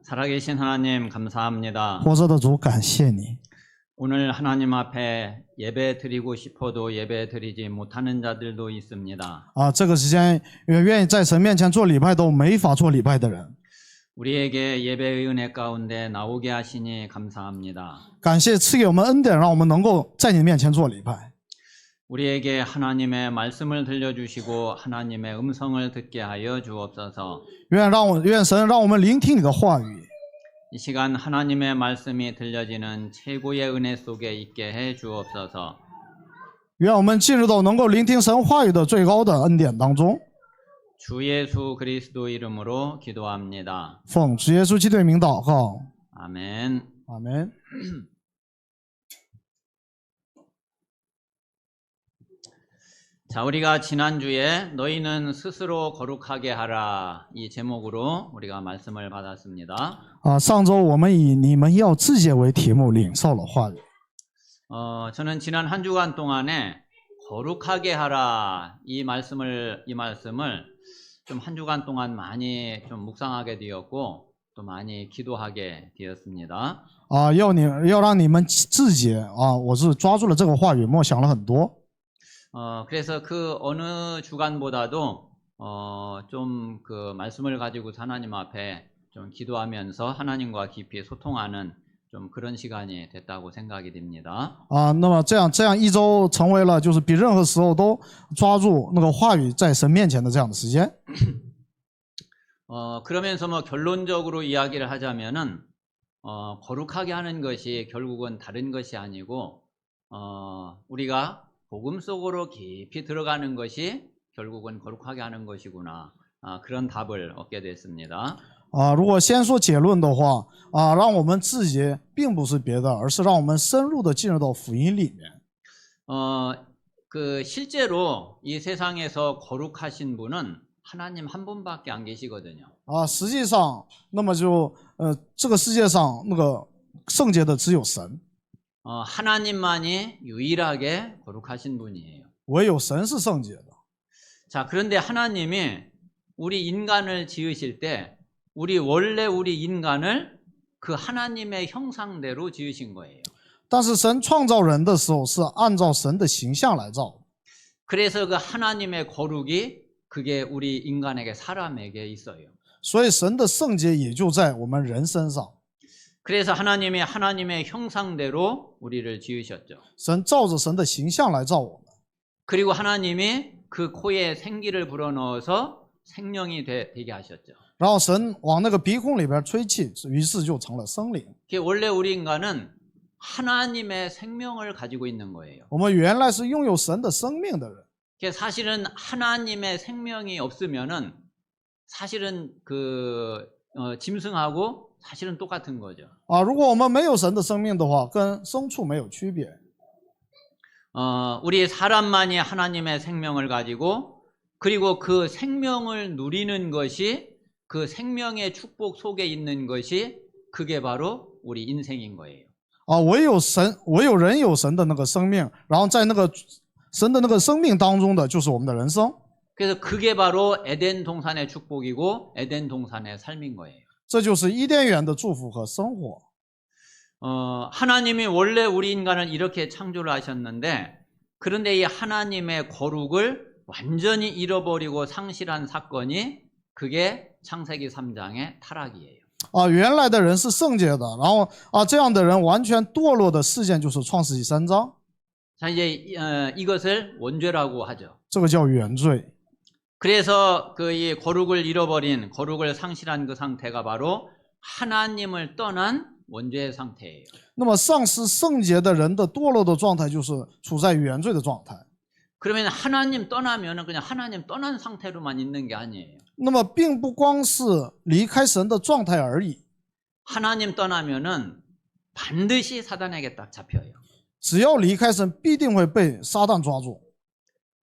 살아계신 하나님 감사합니다. 活着的主，感谢你。 오늘 하나님 앞에 예배 드리고 싶어도 예배 드리지 못하는 자들도 있습니다. 这个时间愿意在神面前做礼拜都没法做礼拜的人， 우리에게 예배의 은혜 가운데 나오게 하시니 감사합니다. 感谢赐给我们恩典，让我们能够在你面前做礼拜。 우리에게 하나님의 말씀을 들려주시고 하나님의 음성을 듣게 하여 주옵소서. 愿神让我们聆听你的话语。 이 시간 하나님의 말씀이 들려지는 최고의 은혜 속에 있게 해 주옵소서. 愿我们进入到能够聆听神话语的最高的恩典当中。 주 예수 그리스도 이름으로 기도합니다. 奉主耶稣基督的名祷告， 아멘. 阿门。 자, 우리가 지난주에 너희는 스스로 거룩하게 하라 이 제목으로 우리가 말씀을 받았습니다. 上周我们以你们要自洁为题目领受了话语。 저는 지난 한 주간 동안에 거룩하게 하라 이 말씀을 좀 한 주간 동안 많이 좀 묵상하게 되었고 또 많이 기도하게 되었습니다. 要让你们自洁我是抓住了这个话语，默想了很多。 그래서 그 어느 주간보다도 좀 그 말씀을 가지고 하나님 앞에 좀 기도하면서 하나님과 깊이 소통하는 좀 그런 시간이 됐다고 생각이 됩니다. 那么这样一周成为了就是比任何时候都抓住那个话语在神面前的这样的时间。 그러면서 뭐 결론적으로 이야기를 하자면은 거룩하게 하는 것이 결국은 다른 것이 아니고 우리가 복음 속으로 깊이 들어가는 것이 결국은 거룩하게 하는 것이구나. 그런 답을 얻게 됐습니다. 如果先说结论的话让我们自洁并不是别的，而是让我们深入的进入到福音里面。 그 실제로 이 세상에서 거룩하신 분은 하나님 한 분밖에 안 계시거든요. 实际上，那么就这个世界上那个圣洁的只有神， 하나님만이 유일하게 거룩하신 분이에요. 唯有神是圣洁的。 자, 그런데 하나님이 우리 인간을 지으실 때 원래 우리 인간을 그 하나님의 형상대로 지으신 거예요. 但是神创造人的时候是按照神的形象来造。 그래서 그 하나님의 거룩이 그게 우리 인간에게 사람에게 있어요. 所以神的圣洁也就在我们人身上。 그래서 하나님이 하나님의 형상대로 우리를 지으셨죠. 神照着神的形象来造我们， 그리고 하나님이 그 코에 생기를 불어넣어서 생명이 되게 하셨죠. 然后神往那个鼻孔里边吹气，于是就成了生灵。 원래 우리 인간은 하나님의 생명을 가지고 있는 거예요. 我们原来是拥有神的生命的人， 사실은 하나님의 생명이 없으면은 사실은 그 짐승하고 사실은 똑같은 거죠. 如果我们没有神的生命的话，跟牲畜没有区别。 우리 사람만이 하나님의 생명을 가지고 그리고 그 생명을 누리는 것이 그 생명의 축복 속에 있는 것이 그게 바로 우리 인생인 거예요. 唯有人有神的那个生命，然后在那个神的那个生命当中的就是我们的人生。 그래서 그게 바로 에덴 동산의 축복이고 에덴 동산의 삶인 거예요. 这就是伊甸园的祝福和生活。 하나님이 원래 우리 인간을 이렇게 창조를 하셨는데 그런데 이 하나님의 거룩을 완전히 잃어버리고 상실한 사건이 그게 창세기 3장의 타락이에요. 原来的人是圣洁的，然后这样的人完全堕落的事件就是创世纪3章。 자, 이제 이것을 원죄라고 하죠. 这个叫原罪。 그래서 그 이 거룩을 잃어버린 거룩을 상실한 그 상태가 바로 하나님을 떠난 원죄의 상태예요. 那么丧失圣洁的人的堕落的状态就是处在原罪的状态。 그러면 하나님 떠나면은 그냥 하나님 떠난 상태로만 있는 게 아니에요. 那么并不光是离开神的状态而已， 하나님 떠나면은 반드시 사단에게 딱 잡혀요. 只要离开神，必定会被撒旦抓住。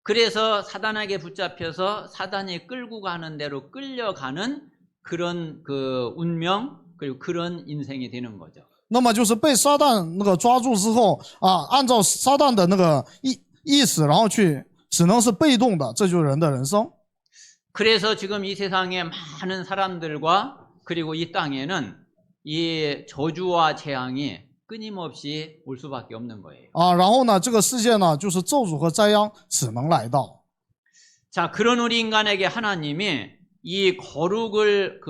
그래서 사단에게 붙잡혀서 사단이 끌고 가는 대로 끌려가는 그런 그 운명 그리고 그런 인생이 되는 거죠. 那么就是被撒旦那个抓住之后按照撒旦的那个意思，然后去只能是被动的，这就是人的人生。 그래서 지금 이 세상에 많은 사람들과 그리고 이 땅에는 이 저주와 재앙이 끊임없이 올 수밖에 없는 거예요. 啊，然后呢，这个世界呢，就是咒诅和灾殃只能来到。 자, 그런 우리 인간에게 하나님이 이 거룩을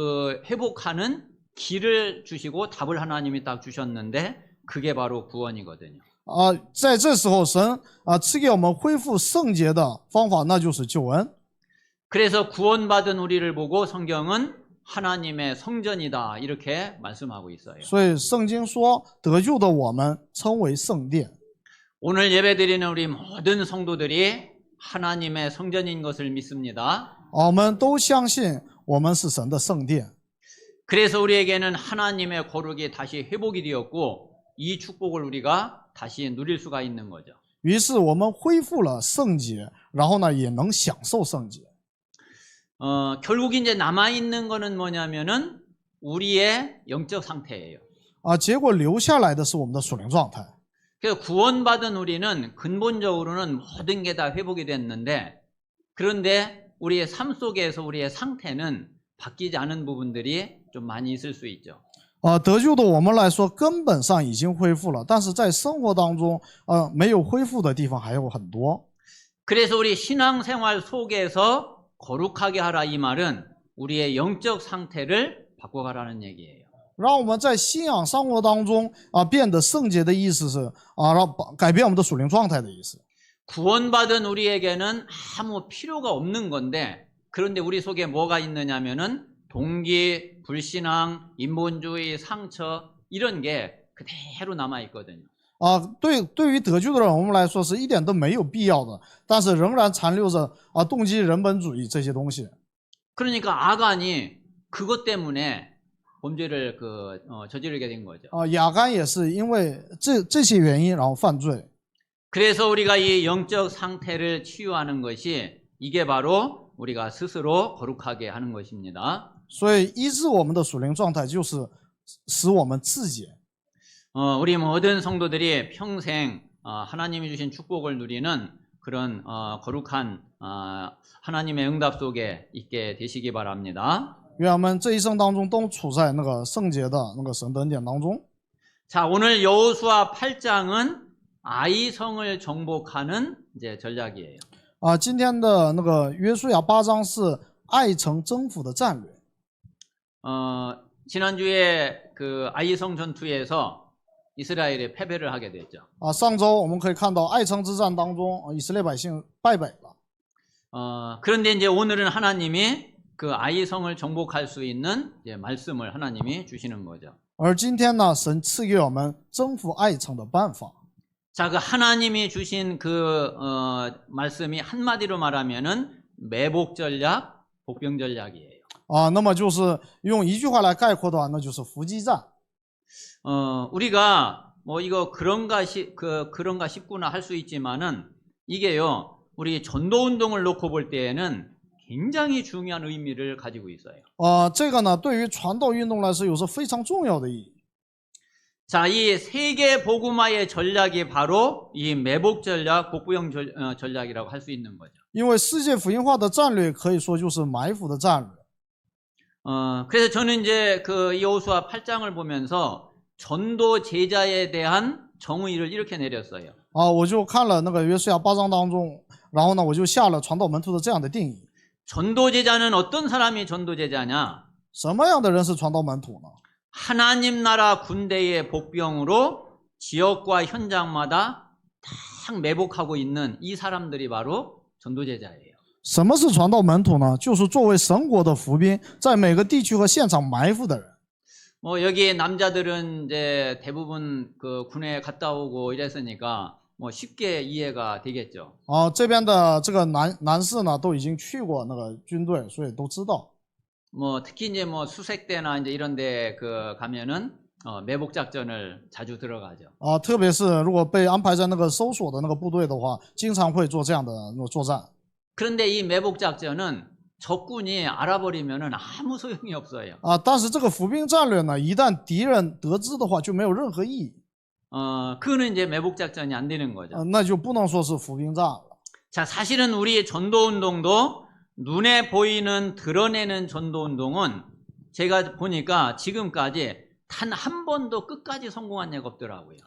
회복하는 길을 주시고 답을 하나님이 딱 주셨는데 그게 바로 구원이거든요. 啊，在这时候，神啊赐给我们恢复圣洁的方法，那就是救恩。 그래서 구원받은 우리를 보고 성경은 하나님의 성전이다 이렇게 말씀하고 있어요. 所以圣经说，得救的我们称为圣殿。 오늘 예배드리는 우리 모든 성도들이 하나님의 성전인 것을 믿습니다. 啊，我们都相信我们是神的圣殿。 그래서 우리에게는 하나님의 거룩이 다시 회복이 되었고 이 축복을 우리가 다시 누릴 수가 있는 거죠. 于是我们恢复了圣洁，然后呢，也能享受圣洁。 결국 이제 남아있는 거는 뭐냐면은 우리의 영적 상태예요. 啊，结果留下来的是我们的属灵状态。 그래서 구원받은 우리는 근본적으로는 모든 게 다 회복이 됐는데 그런데 우리의 삶 속에서 우리의 상태는 바뀌지 않은 부분들이 좀 많이 있을 수 있죠. 得救的我们来说，根本上已经恢复了，但是在生活当中，没有恢复的地方还有很多。 그래서 우리 신앙생활 속에서 거룩하게 하라 이 말은 우리의 영적 상태를 바꿔가라는 얘기예요. 让我们在信仰生活当中变得圣洁的意思是让改变我们的属灵状态的意思。 구원받은 우리에게는 아무 필요가 없는 건데 그런데 우리 속에 뭐가 있느냐면은 동기, 불신앙, 인본주의, 상처 이런 게 그대로 남아 있거든요. 对于得救的人，我们来说是一点都没有必要的，但是仍然残留着动机人本主义这些东西。 그러니까 아간이 그것 때문에 범죄를 저지르게 된 거죠. 亚干也是因为这些原因，然后犯罪。 그래서 우리가 이 영적 상태를 치유하는 것이 이게 바로 우리가 스스로 거룩하게 하는 것입니다. 所以医治我们的属灵状态，就是使我们自洁。 우리 모든 성도들이 평생 하나님이 주신 축복을 누리는 그런 거룩한 하나님의 응답 속에 있게 되시기 바랍니다. 愿我们这一生当中都处在那个圣洁的那个神的恩典当中。 자, 오늘 여호수아 8장은 아이성을 정복하는 이제 전략이에요. 今天的那个约书亚8章是爱城征服的战略。 지난주에 그 아이성 전투에서 이스라엘이 패배를 하게 됐죠. 上周我们可以看到爱城之战当中，以色列百姓败北了。 그런데 이제 오늘은 하나님이 그 아이성을 정복할 수 있는 이제 말씀을 하나님이 주시는 거죠. 而今天呢，神赐给我们征服爱城的办法。 자, 그 하나님이 주신 그 말씀이 한마디로 말하면은 매복 전략, 복병 전략이에요. 那么就是用一句话来概括的话，那就是伏击战。 우리가 뭐 이거 그런가 싶구나 할 수 있지만은 이게요, 우리 전도 운동을 놓고 볼 때에는 굉장히 중요한 의미를 가지고 있어요. 这个呢，对于传道运动来说，有着非常重要的意义。 자, 이 세계 복음화의 전략이 바로 이 매복 전략, 복부형 전략이라고 할 수 있는 거죠. 因为世界福音化的战略可以说就是埋伏的战略。 그래서 저는 이제 그 여호수아 8장을 보면서 전도 제자에 대한 정의를 이렇게 내렸어요. 我就看了那个约书亚8章当中，然后呢，我就下了传道门徒的这样的定义。 전도 제자는 어떤 사람이 전도 제자냐? 什么样的人是传道门徒呢？ 하나님 나라 군대의 복병으로 지역과 현장마다 딱 매복하고 있는 이 사람들이 바로 전도 제자예요. 什么是传道门徒呢？就是作为神国的伏兵，在每个地区和现场埋伏的人。 뭐 여기 남자들은 이제 대부분 그 군에 갔다 오고 이랬으니까 뭐 쉽게 이해가 되겠죠. 这边的这个男士呢，都已经去过那个军队，所以都知道。 뭐 특히 이제 뭐 수색대나 이제 이런데 그 가면은 매복 작전을 자주 들어가죠. 特别是如果被安排在那个搜索的那个部队的话，经常会做这样的作战。 그런데 이 매복 작전은 적군이 알아버리면은 아무 소용이 없어요. 但是这个伏兵战略呢，一旦敌人得知的话，就没有任何意义。 그거는 이제 매복 작전이 안 되는 거죠. 那就不能说是伏兵战了。 자, 사실은 우리 전도 운동도 눈에 보이는 드러내는 전도 운동은 제가 보니까 지금까지 단 한 번도 끝까지 성공한 예가 없더라고요.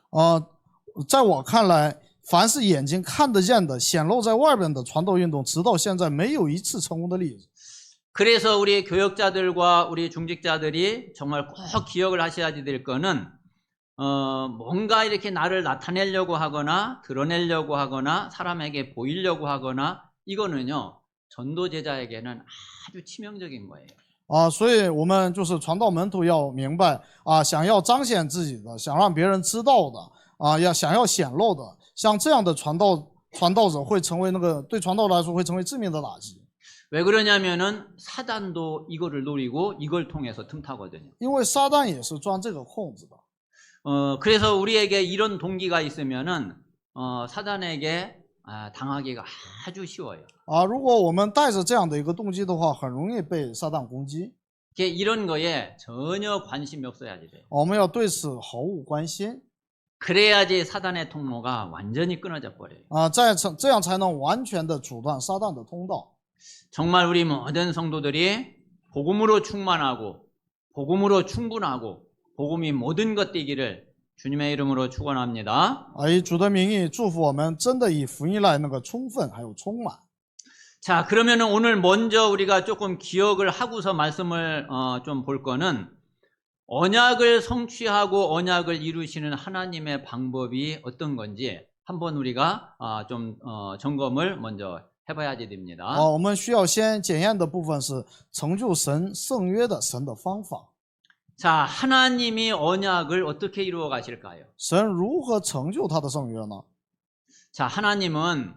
在我看来，凡是眼睛看得见的、显露在外边的传道运动，直到现在没有一次成功的例子。 그래서 우리 교역자들과 우리 중직자들이 정말 꼭 기억을 하셔야 될 거는 뭔가 이렇게 나를 나타내려고 하거나 드러내려고 하거나 사람에게 보이려고 하거나 이거는요 전도 제자에게는 아주 치명적인 거예요. 所以我们就是传道门徒要明白想要彰显自己的，想让别人知道的想要显露的，像这样的传道者会成为对传道来说会成为致命的打击。 왜 그러냐면은 사단도 이거를 노리고 이걸 통해서 틈타거든요. 因为撒旦也是钻这个空子的。 그래서 우리에게 이런 동기가 있으면은 사단에게 당하기가 아주 쉬워요. 如果我们带着这样的一个动机的话，很容易被撒旦攻击。 이런 거에 전혀 관심이 없어야지 돼요. 我们要对此毫无关心。 그래야지 사단의 통로가 완전히 끊어져 버려요. 这样才能完全的阻断撒旦的通道。 정말 우리 모든 성도들이 복음으로 충만하고 복음으로 충분하고 복음이 모든 것 되기를 주님의 이름으로 축원합니다. 以主的名义祝福我们，真的以福音来充分还有充满。 자, 그러면은 오늘 먼저 우리가 조금 기억을 하고서 말씀을 좀 볼 거는 언약을 성취하고 언약을 이루시는 하나님의 방법이 어떤 건지 한번 우리가 좀 점검을 먼저 해봐야지 됩니다. 我们需要先检验的部分是成就神圣约的神的方法。 자, 하나님이 언약을 어떻게 이루어 가실까요? 神如何成就他的圣约呢？ 자, 하나님은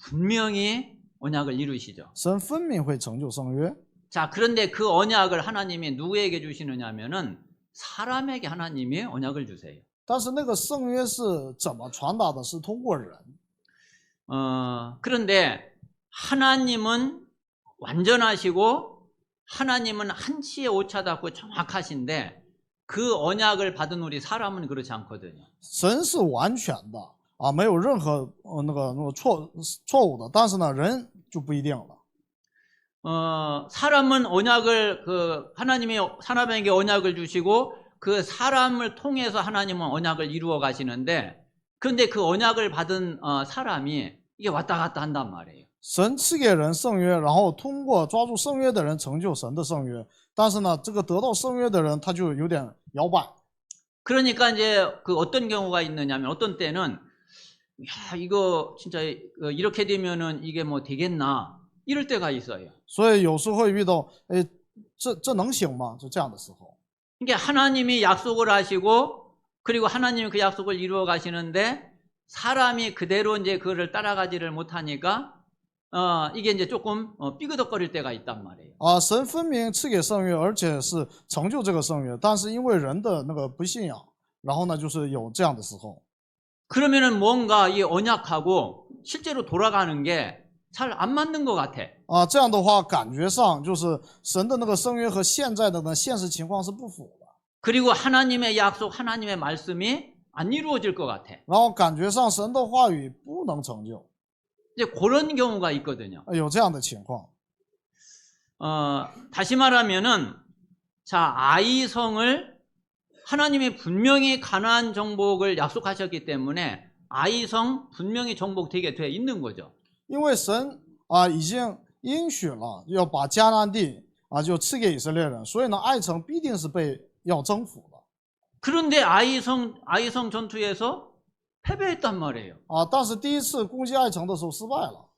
분명히 언약을 이루시죠. 神分明会成就圣约。 자, 그런데 그 언약을 하나님이 누구에게 주시느냐면은 사람에게 하나님이 언약을 주세요. 但是那个圣约是怎么传达的？是通过人。 그런데 하나님은 완전하시고 하나님은 한치의 오차도 정확하신데 그 언약을 받은 우리 사람은 그렇지 않거든요. 神是完全的没有任何错误的，但是呢，人就不一定了。 사람은 언약을 하나님이 사람에게 언약을 주시고 그 사람을 통해서 하나님은 언약을 이루어 가시는데 그런데 그 언약을 받은 사람이 이게 왔다 갔다 한단 말이에요. 神赐给人圣约，然后通过抓住圣约的人成就神的圣约。但是呢，这个得到圣约的人他就有点摇摆。 그러니까 이제 그 어떤 경우가 있느냐면 어떤 때는 야, 이거 진짜 이렇게 되면은 이게 뭐 되겠나 이럴 때가 있어요. 所以有时候会遇到，这能行吗？就这样的时候。 그러니까 하나님이 약속을 하시고 그리고 하나님이 그 약속을 이루어 가시는데 사람이 그대로 이제 그거를 따라가지를 못하니까 이게 이제 조금 삐그덕거릴 때가 있단 말이에요. 神分明赐给圣约，而且是成就这个圣约，但是因为人的不信仰，然后呢，就是有这样的时候。 그러면은 뭔가 이 언약하고 실제로 돌아가는 게 잘 안 맞는 것 같아. 这样的话，感觉上就是神的圣约和现在的现实情况是不符的。 그리고 하나님의 약속, 하나님의 말씀이 안 이루어질 것 같아. 然后感觉上神的话语不能成就。 이제 그런 경우가 있거든요. 有这样的情况。 다시 말하면은 자, 아이성을 하나님이 분명히 가나안 정복을 약속하셨기 때문에 아이성 분명히 정복되게 돼 있는 거죠. 因为神已经应许了要把迦南地就赐给以色列人，所以呢，爱城必定是要征服的。 그런데 아이성 전투에서 패배했단 말이에요. 但是第一次攻击爱城的时候失败了。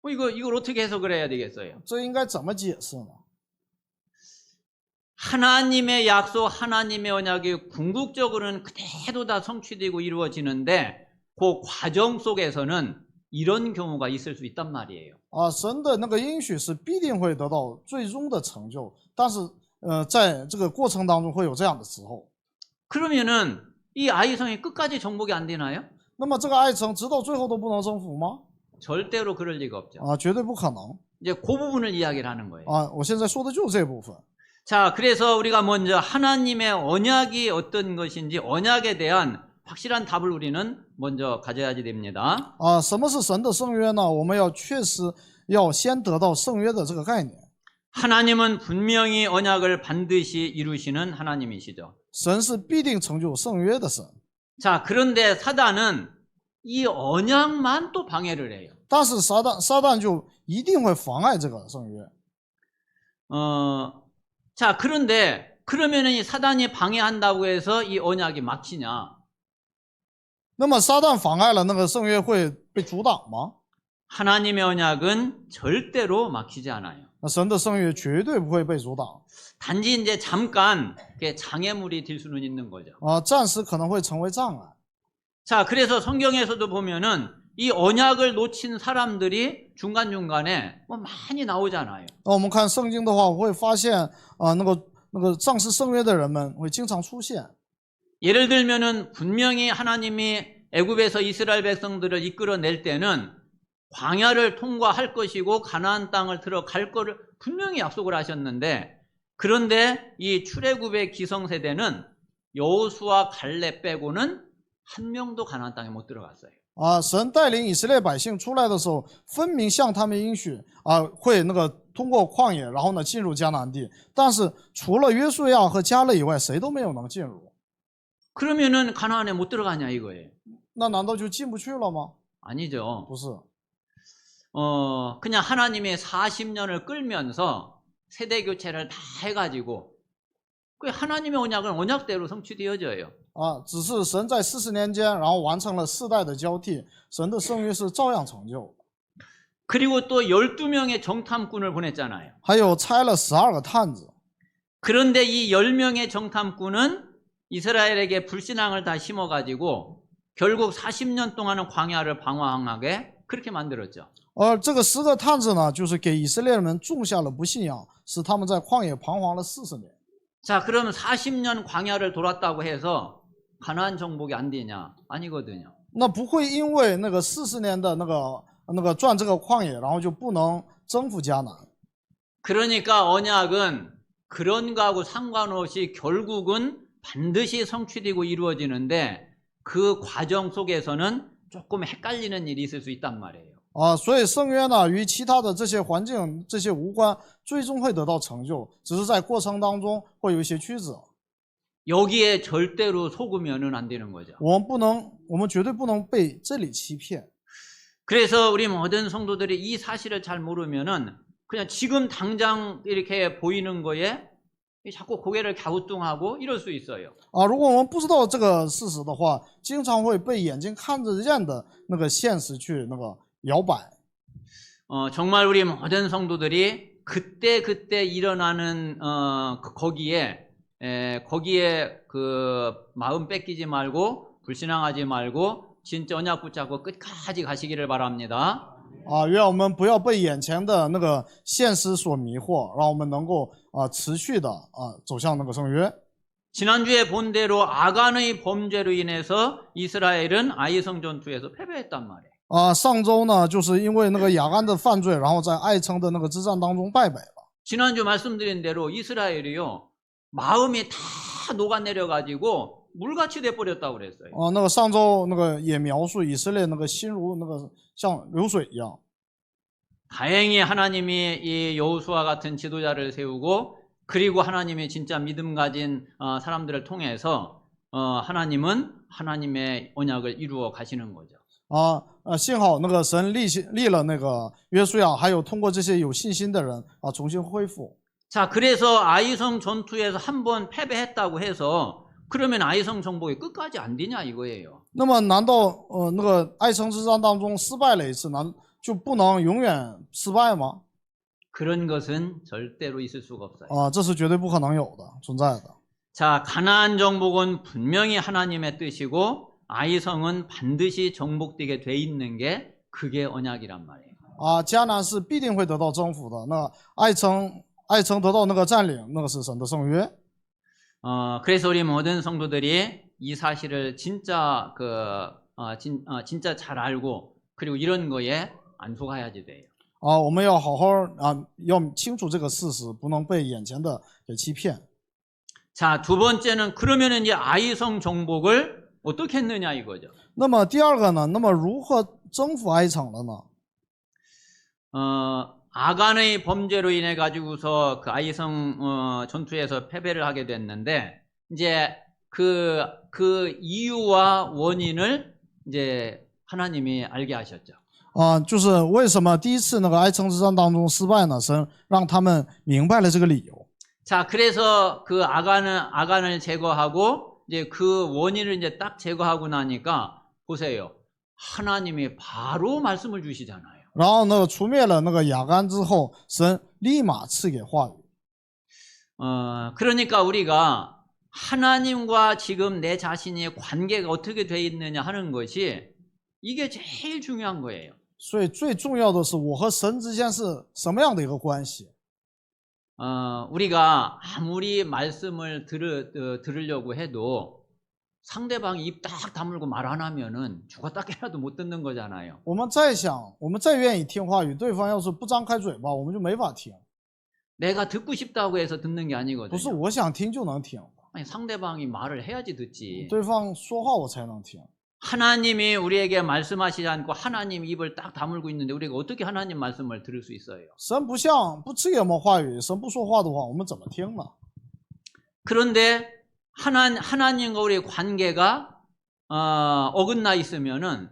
이걸 어떻게 해석을 해야 되겠어요? 这应该怎么解释呢？ 하나님의 약속, 하나님의 언약이 궁극적으로는 그대로 다 성취되고 이루어지는데 그 과정 속에서는 이런 경우가 있을 수 있단 말이에요. 神的应许是必定会得到最终的成就，但是在这个过程当中会有这样的时候。 그러면은 이 아이성이 끝까지 정복이 안 되나요? 那么这个爱城直到最后都不能征服吗？ 절대로 그럴 리가 없죠. 绝对不可能。 이제 그 부분을 이야기를 하는 거예요. 我现在说的就是这部分。 자, 그래서 우리가 먼저 하나님의 언약이 어떤 것인지 언약에 대한 확실한 답을 우리는 먼저 가져야지 됩니다. 什么是神的圣约呢？我们要确实要先得到圣约的这个概念。 하나님은 분명히 언약을 반드시 이루시는 하나님이시죠. 神是必定成就圣约的神。 자, 그런데 사단은 이 언약만 또 방해를 해요. 但是撒旦就一定会妨碍这个圣约。 자, 그런데 그러면은 이 사단이 방해한다고 해서 이 언약이 막히냐? 那么撒旦妨碍了那个圣约会被阻挡吗？ 하나님의 언약은 절대로 막히지 않아요. 那神的圣约绝对不会被阻挡 단지 이제 잠깐 그게 장애물이 될 수는 있는 거죠. 啊，暂时可能会成为障碍。 자, 그래서 성경에서도 보면은 이 언약을 놓친 사람들이 중간중간에 뭐 많이 나오잖아요. 那我们看圣经的话，会发现那个丧失圣约的人们会经常出现。 예를 들면은 분명히 하나님이 애굽에서 이스라엘 백성들을 이끌어낼 때는 광야를 통과할 것이고 가나안 땅을 들어갈 거를 분명히 약속을 하셨는데, 그런데 이 출애굽의 기성세대는 여호수아 갈렙 빼고는 한 명도 가나안 땅에 못 들어갔어요. 啊，神带领以色列百姓出来的时候，分明向他们应许啊，会那个通过旷野，然后呢进入迦南地。但是除了约书亚和迦勒以外，谁都没有能进入。 그러면은 가나안에 못 들어가냐 이거예요. 那难道就进不去了吗？ 아니죠. 不是， 그냥 하나님의 40년을 끌면서 세대 교체를 다 해가지고 그 하나님의 언약은 언약대로 성취되어져요. 啊，只是神在40年间，然后完成了世代的交替，神的圣约是照样成就。 그리고 또 12명의 정탐꾼을 보냈잖아요. 还有差了12个探子， 그런데 이 10명의 정탐꾼은 이스라엘에게 불신앙을 다 심어가지고 결국 40년 동안은 광야를 방황하게 그렇게 만들었죠. 而这个10个探子呢，就是给以色列人种下了不信仰，使他们在旷野彷徨了40年。 자, 그럼 40년 광야를 돌았다고 해서 가나안 정복이 안 되냐? 아니거든요. 那不会因为那个40年的那个转这个旷野，然后就不能征服迦南。 그러니까 언약은 그런 거하고 상관없이 결국은 반드시 성취되고 이루어지는데 그 과정 속에서는 조금 헷갈리는 일이 있을 수 있단 말이에요. 啊，所以圣约呢，与其他的这些环境这些无关，最终会得到成就，只是在过程当中会有一些曲折。 여기에 절대로 속으면은 안 되는 거죠. 我们绝对不能被这里欺骗。 그래서 우리 모든 성도들이 이 사실을 잘 모르면은 그냥 지금 당장 이렇게 보이는 거에 자꾸 고개를 갸우뚱하고 이럴 수 있어요. 啊，如果我们不知道这个事实的话，经常会被眼睛看得见的那个现实去那个摇摆。 정말 우리 모든 성도들이 그때 일어나는 거기에 그 마음 뺏기지 말고 불신앙하지 말고 진짜 언약 붙잡고 끝까지 가시기를 바랍니다. 啊，愿我们不要被眼前的那个现实所迷惑，让我们能够持续的走向那个圣约。 지난주에 본 대로 아간의 범죄로 인해서 이스라엘은 아이성 전투에서 패배했단 말이에요. 啊，上周呢，就是因为那个亚干的犯罪，然后在爱城的那个之战当中败北了。 지난주 말씀드린 대로 이스라엘이요 마음이 다 녹아내려가지고 물같이 돼버렸다고 그랬어요. 那个上周那个也描述以色列那个心如那个像流水一样。 다행히 하나님이 이 여호수아 같은 지도자를 세우고 그리고 하나님이 진짜 믿음 가진 사람들을 통해서 하나님은 하나님의 언약을 이루어 가시는 거죠. 幸好那个神立了那个约书亚，还有通过这些有信心的人重新恢复。 자, 그래서 아이성 전투에서 한번 패배했다고 해서 그러면 아이성 정복이 끝까지 안 되냐 이거예요. 那么难道那个爱城之战当中失败了一次，就不能永远失败吗？ 그런 것은 절대로 있을 수가 없어요. 这是绝对不可能有的，存在的。 자, 가나안 정복은 분명히 하나님의 뜻이고 아이성은 반드시 정복되게 돼 있는 게 그게 언약이란 말이에요. 迦南是必定会得到征服的。那爱城得到那个占领，那个是神的圣约。 그래서 우리 모든 성도들이 이 사실을 진짜 진짜 잘 알고 그리고 이런 거에 안 속아야지 돼요. 我们要好好要清楚这个事实，不能被眼前的给欺骗。 자, 두 번째는 그러면 이제 아이성 정복을 어떻게 했느냐 이거죠. 那么第二个呢？那么如何征服爱城了呢？ 아간의 범죄로 인해 가지고서 그 아이성 전투에서 패배를 하게 됐는데 이제 그 이유와 원인을 이제 하나님이 알게 하셨죠. 就是为什么第一次那个哀城之战当中失败呢？神让他们明白了这个理由。 자, 그래서 그 아간을 제거하고 이제 그 원인을 이제 딱 제거하고 나니까 보세요. 하나님이 바로 말씀을 주시잖아요. 然后呢，除灭了那个亚干之后，神立马赐给话语。 그러니까 우리가 하나님과 지금 내 자신의 관계가 어떻게 돼 있느냐 하는 것이 이게 제일 중요한 거예요. 所以最重要的是我和神之间是什么样的一个关系。 우리가 아무리 말씀을 들으려고 해도 상대방이 입 딱 다물고 말 안 하면은 죽었다 깨라도 못 듣는 거잖아요. 我们再想，我们再愿意听话语，对方要是不张开嘴巴，我们就没法听。 내가 듣고 싶다고 해서 듣는 게 不是 아니거든요. 我想听就能听， 아니, 상대방이 말을 해야지 듣지. 对方说话我才能听。 하나님이 우리에게 말씀하시지 않고 하나님 입을 딱 다물고 있는데 우리가 어떻게 하나님 말씀을 들을 수 있어요? 神不赐给我们话语，神不说话的话，我们怎么听呢？ 그런데 하나님과 우리의 관계가 어긋나 있으면은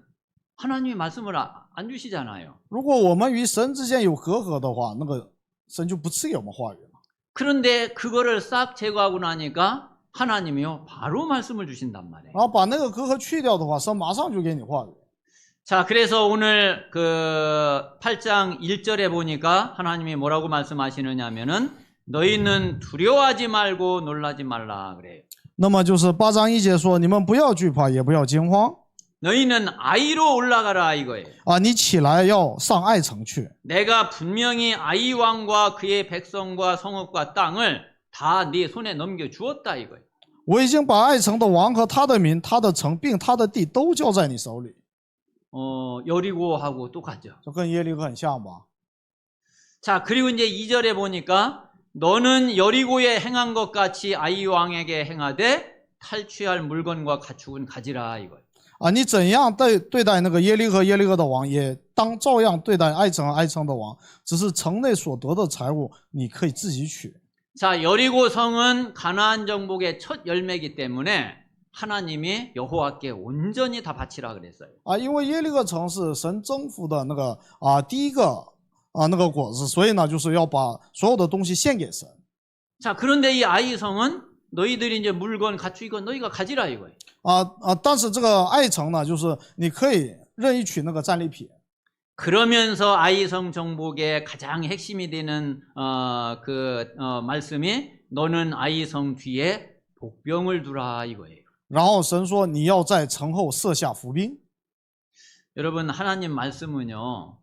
하나님이 말씀을 안 주시잖아요. 如果我们与神之间有隔阂的话，那个神就不赐给我们话语了。 그런데 그거를 싹 제거하고 나니까 하나님이요 바로 말씀을 주신단 말이에요. 然后把那个隔阂去掉的话，神马上就给你话语。 자, 그래서 오늘 그 8장 1절에 보니까 하나님이 뭐라고 말씀하시느냐면은 너희는 두려워하지 말고 놀라지 말라 그래요. 那么就是8章1节说，你们不要惧怕，也不要惊慌 너희는 아이로 올라가라 이거예요. 啊！你起来要上爱城去， 내가 분명히 아이 왕과 그의 백성과 성읍과 땅을 다 네 손에 넘겨 주었다 이거예요. 我已经把爱城的王和他的民、他的城并他的地都交在你手里。 여리고하고 똑같죠. 这跟耶利哥很像吧？ 자, 그리고 이제 2절에 보니까 너는 여리고에 행한 것 같이 아이 왕에게 행하되 탈취할 물건과 가축은 가지라 이거예요. 啊，你怎样对待那个耶利哥的王，也当照样对待爱城的王。只是城内所得的财物，你可以自己取。 자, 여리고 성은 가나안 정복의 첫 열매이기 때문에 하나님이 여호와께 온전히 다 바치라 그랬어요. 啊，因为耶利哥城是神征服的那个第一个那个果子，所以呢，就是要把所有的东西献给神。 자, 그런데 이 아이 성은 너희들이 이제 물건 가축 이거 너희가 가지라 이거예요. 但是这个爱城呢，就是你可以任意取那个战利品。 그러면서 아이성 정복의 가장 핵심이 되는 말씀이 너는 아이성 뒤에 복병을 두라 이거예요. 然后神说你要在城后设下伏兵。 여러분 하나님 말씀은요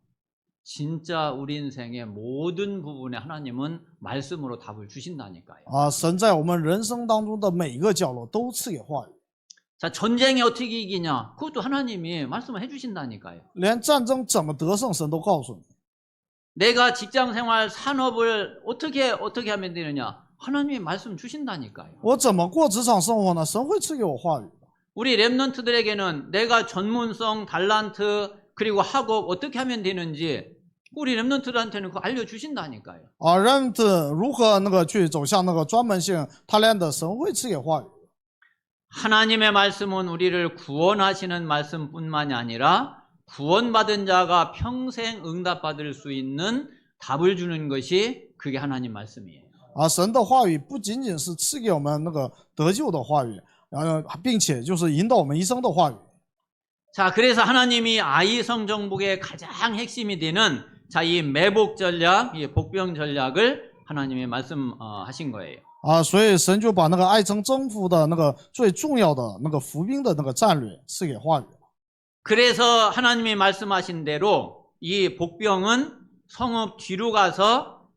진짜 우리 인생의 모든 부분에 하나님은 말씀으로 답을 주신다니까요. 神在我们人生当中的每一个角落都赐给话语。 자, 전쟁이 어떻게 이기냐? 그것도 하나님이 말씀을 해주신다니까요. 连战争怎么得胜，神都告诉你。 내가 직장생활 산업을 어떻게 하면 되느냐? 하나님이 말씀 주신다니까요. 我怎么过职场生活呢？神会赐给我话语。 우리 랩런트들에게는 내가 전문성, 달란트 그리고 학업 어떻게 하면 되는지 우리 랩런트들한테는 그거 알려주신다니까요. 人如何那个去走向那个专门性talent，神会赐给话语。 하나님의 말씀은 우리를 구원하시는 말씀뿐만이 아니라 구원받은 자가 평생 응답받을 수 있는 답을 주는 것이 그게 하나님 말씀이에요. 神的话语不仅仅是赐给我们那个得救的话语，并且就是引导我们一生的话语。 자, 그래서 하나님이 아이성 정복의 가장 핵심이 되는 이 매복 전략, 이 복병 전략을 하나님이 말씀하신 거예요. 所以神就把那个爱城征服的那个最重要的那个伏兵的那个战略赐给话语。 그래서 하나님이 말씀하신 대로 이 복병은 성읍 뒤로 가서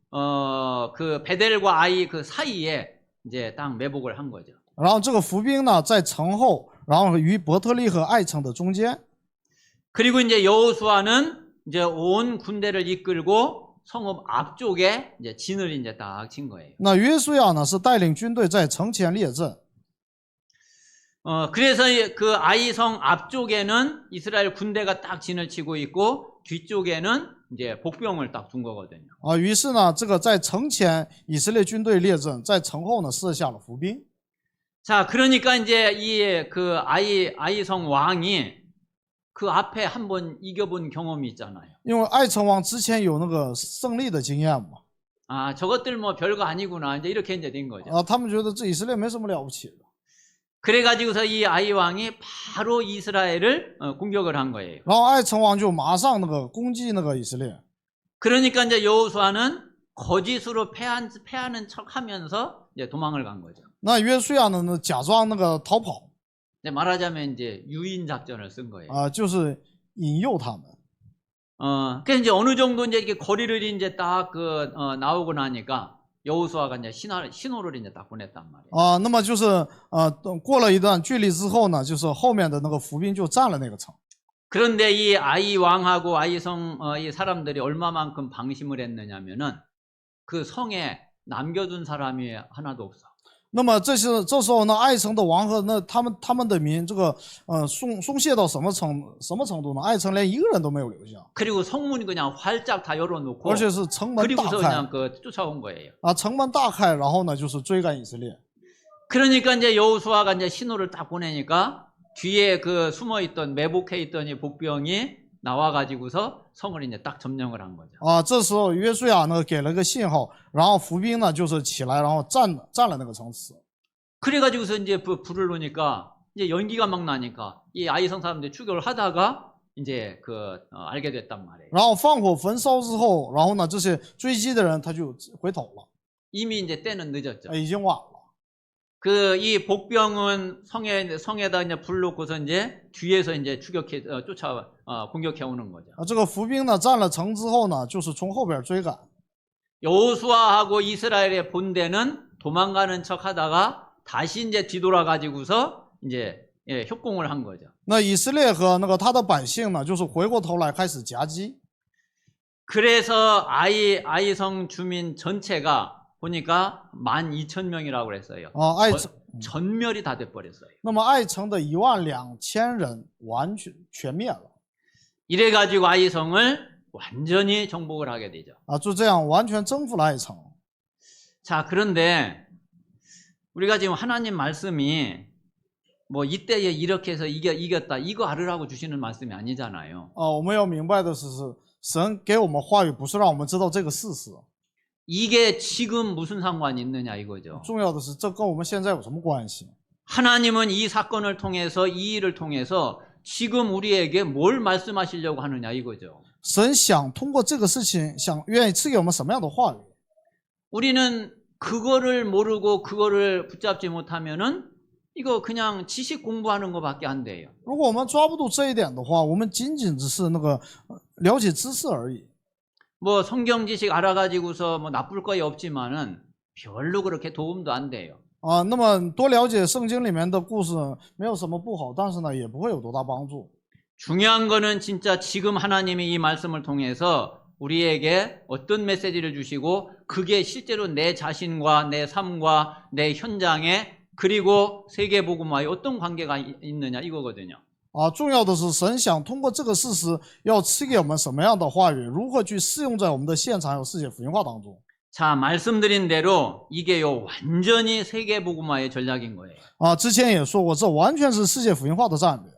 그 베델과 아이 그 사이에 이제 딱 매복을 한 거죠. 然后这个伏兵呢，在城后，然后于伯特利和爱城的中间。 그리고 이제 여호수아는 이제 온 군대를 이끌고 성읍 앞쪽에 이제 진을 이제 딱 친 거예요. 那约书亚呢，是带领军队在城前列阵。 그래서 그 아이성 앞쪽에는 이스라엘 군대가 딱 진을 치고 있고 뒤쪽에는 이제 복병을 딱 둔 거거든요. 于是呢，这个在城前以色列军队列阵，在城后呢设下了伏兵。 자, 그러니까 이제 이 그 아이성 왕이 그 앞에 한번 이겨본 경험이 있잖아요. 因为爱城王之前有那个胜利的经验嘛， 아, 저것들 뭐 별거 아니구나. 이제 이렇게 이제 된 거죠. 他们觉得这以色列没什么了不起的， 그래가지고서 이 아이 왕이 바로 이스라엘을 공격을 한 거예요. 然后爱城王就马上那个攻击那个以色列。 그러니까 이제 여호수아는 거짓으로 패하는 척하면서 이제 도망을 간 거죠. 那约书亚呢，假装那个逃跑， 이제 말하자면 이제 유인 작전을 쓴 거예요. 就是引诱他们。 그래서 이제 어느 정도 이제 이렇게 거리를 이제 딱 나오고 나니까 여호수아가 이제 신호를 이제 딱 보냈단 말이에요. 那么就是过了一段距离之后呢，就是后面的那个伏兵就占了那个城。 그런데 이 아이 왕하고 아이성 이 사람들이 얼마만큼 방심을 했느냐면은 그 성에 남겨둔 사람이 하나도 없어. 那么这时候呢，爱城的王和那他们的民，这个松懈到什么程度呢？爱城连一个人都没有留下， 그리고 성문이 그냥 활짝 다 열어놓고 而且是城门大 그리고서 开 그냥 그 쫓아온 거예요. 城门大开，然后呢就是追赶以色列。 그러니까 이제 여호수아가 이제 신호를 딱 보내니까 뒤에 그 숨어있던 매복해 있던 이 복병이 나와가지고서 성을 이제 딱 점령을 한 거죠. 这时候约书亚呢给了个信号，然后伏兵呢就是起来，然后占了那个城池。 그래가지고서 이제 불을 놓으니까 이제 연기가 막 나니까 이 아이성 사람들이 추격을 하다가 이제 알게 됐단 말이에요. 然后放火焚烧之后，然后呢这些追击的人他就回头了， 이미 이제 때는 늦었죠. 已经晚了。 이 복병은 성에다 이제 불 놓고서 이제 뒤에서 이제 공격해 오는 거죠. 这个伏兵呢占了城之后呢，就是从后边追赶。 여호수아하고 이스라엘의 본대는 도망가는 척하다가 다시 이제 뒤돌아가지고서 이제 협공을 한 거죠. 那以色列和那个他的百姓呢，就是回过头来开始夹击。 그래서 아이성 주민 전체가 보니까 12,000명이라고 그랬어요. 爱城， 전멸이 다 돼버렸어요. 那么爱城的12000人完全灭了。 이래가지고 아이성을 완전히 정복을 하게 되죠. 就这样完全征服了爱城。 자, 그런데 우리가 지금 하나님 말씀이 뭐 이때에 이렇게 해서 이겼다 이거 알으라고 주시는 말씀이 아니잖아요. 我们要明白的是神给我们话语不是让我们知道这个事实， 이게 지금 무슨 상관이 있느냐 이거죠. 重要的是这跟我们现在有什么关系？ 하나님은 이 사건을 통해서 이 일을 통해서 지금 우리에게 뭘 말씀하시려고 하느냐 이거죠. 神想通过这个事情，愿意赐给我们什么样的话语？ 우리는 그거를 모르고 그거를 붙잡지 못하면은 이거 그냥 지식 공부하는 것밖에 안 돼요. 如果我们抓不住这一点的话，我们仅仅只是那个了解知识而已。 뭐 성경 지식 알아가지고서 뭐 나쁠 거야 없지만은 별로 그렇게 도움도 안 돼요. 那么多了解圣经里面的故事没有什么不好，但是呢也不会有多大帮助。 중요한 거는 진짜 지금 하나님이 이 말씀을 통해서 우리에게 어떤 메시지를 주시고 그게 실제로 내 자신과 내 삶과 내 현장에 그리고 세계복음화에 어떤 관계가 있느냐 이거거든요. 重要的是神想通过这个事实要赐给我们什么样的话语，如何去适用在我们的现场和世界福音化当中。 자, 말씀드린 대로 이게요 완전히 세계복음화의 전략인 거예요. 之前也说过，这完全是世界福音化的战略。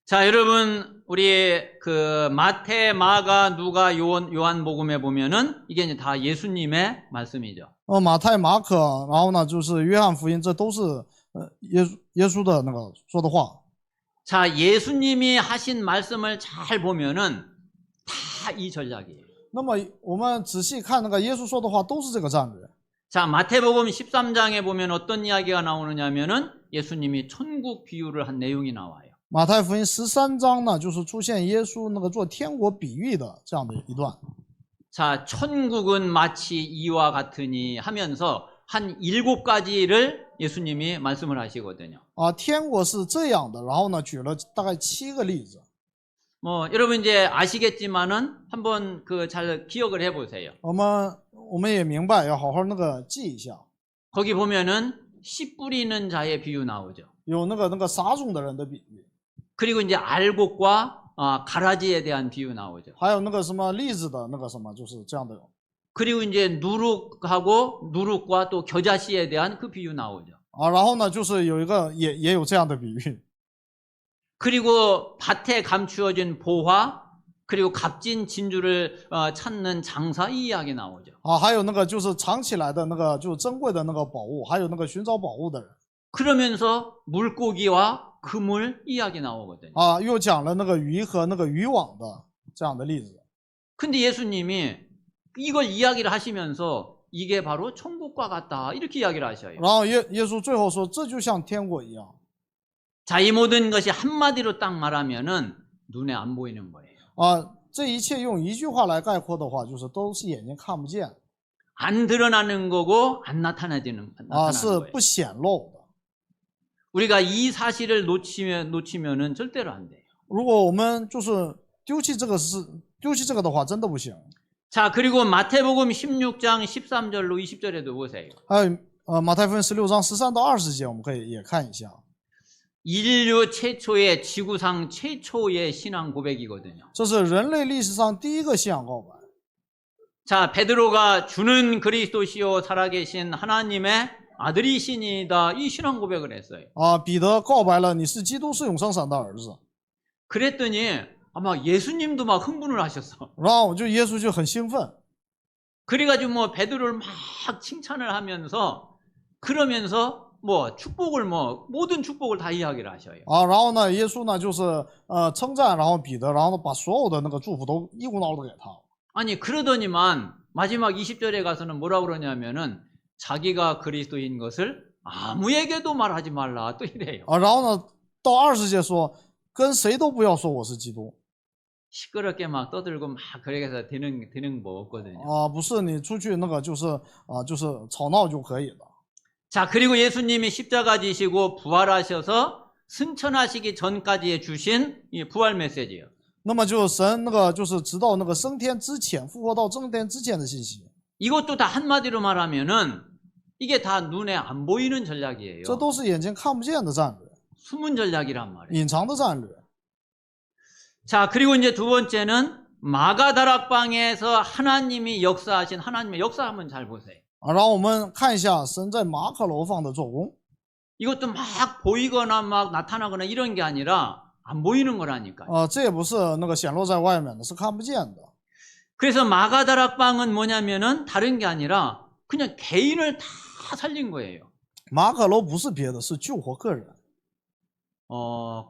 자, 여러분 우리 그 마태, 마가, 누가, 요한복음에 보면은 이게 이제 다 예수님의 말씀이죠. 马太、马可，然后呢就是约翰福音，这都是耶稣的那个说的话。 자, 예수님이 하신 말씀을 잘 보면은 다 이 전략이에요. 那么我们仔细看那个耶稣说的话，都是这个战略。 자, 마태복음 13장에 보면 어떤 이야기가 나오느냐면은 예수님이 천국 비유를 한 내용이 나와요. 马太福音13章呢，就是出现耶稣那个做天国比喻的这样的一段。 자, 천국은 마치 이와 같으니 하면서 한 7가지를 예수님이 말씀을 하시거든요. 天国是这样的，然后呢举了大概7个例子。 뭐 여러분 이제 아시겠지만은 한번 잘 기억을 해보세요. 我们也明白，要好好那个记一下。 거기 보면은 씨 뿌리는 자의 비유 나오죠. 有那个撒种的人的比喻， 그리고 이제 알곡과 가라지에 대한 비유 나오죠. 还有那个什么栗子的那个什么，就是这样的。 그리고 이제 누룩하고 누룩과 또 겨자씨에 대한 그 비유 나오죠. 然后呢，就是有一个也有这样的比喻。 그리고 밭에 감추어진 보화, 그리고 값진 진주를 찾는 장사 이 이야기 나오죠. 还有那个就是藏起来的那个就是珍贵的那个宝物，还有那个寻找宝物的人。 그러면서 물고기와 그물 이야기 나오거든요. 又讲了那个鱼和那个渔网的这样的例子。 근데 예수님이 이걸 이야기를 하시면서 이게 바로 천국과 같다 이렇게 이야기를 하셔요. 然后耶稣最后说，这就像天国一样。 자, 이 모든 것이 한마디로 딱 말하면은 눈에 안 보이는 거예요. 这一切用一句话来概括的话，就是都是眼睛看不见， 안 드러나는 거고 안 나타나지는 是 거예요. 不显露的。 우리가 이 사실을 놓치면은 절대로 안 돼요. 如果我们就是丢弃这个的话，真的不行。 자, 그리고 마태복음 16장 13절로 20절에도 보세요. 还有马太福音16章13到20节，我们可以也看一下。 인류 최초의 지구상 최초의 신앙 고백이거든요. 这是人类历史上第一个信仰告白。 자, 베드로가 주는 그리스도시요 살아계신 하나님의 아들이시니다 이 신앙 고백을 했어요. 彼得告白了，你是基督，是永生神的儿子。 그랬더니 아마 예수님도 막 흥분을 하셨어. 然后耶稣就很兴奋， 그래가지고 뭐 베드로를 막 칭찬을 하면서 그러면서 뭐 축복을 모든 축복을 다 이야기를 하셔요. 然后呢，耶稣呢就是称赞，然后彼得，然后呢把所有的那个祝福都一股脑的给他。 아니 그러더니만 마지막 20절에 가서는 뭐라 그러냐면은 자기가 그리스도인 것을 아무에게도 말하지 말라 또 이래요. 然后呢到20节说，跟谁都不要说我是基督。 시끄럽게 막 떠들고 막 그렇게 해서 되는 뭐 없거든요. 不是你出去那个就是吵闹就可以了。 자, 그리고 예수님이 십자가 지시고 부활하셔서 승천하시기 전까지 주신 이 부활 메시지예요. 那么就神那个就是直到那个升天之前，复活到升天之前的信息， 이것도 다 한마디로 말하면은 이게 다 눈에 안 보이는 전략이에요. 这都是眼睛看不见的战略， 숨은 전략이란 말이에요. 隐藏的战略。 자, 그리고 이제 두 번째는 마가다락방에서 하나님이 역사하신 하나님의 역사 한번 잘 보세요. 然后我们看一下神在马可楼放的做工。 이것도 막 보이거나 막 나타나거나 이런 게 아니라 안 보이는 거라니까요. 这也不是那个显露在外面的，是看不见的。 그래서 마가다락방은 뭐냐면은 다른 게 아니라 그냥 개인을 다 살린 거예요. 马可楼不是别的，是救活个人。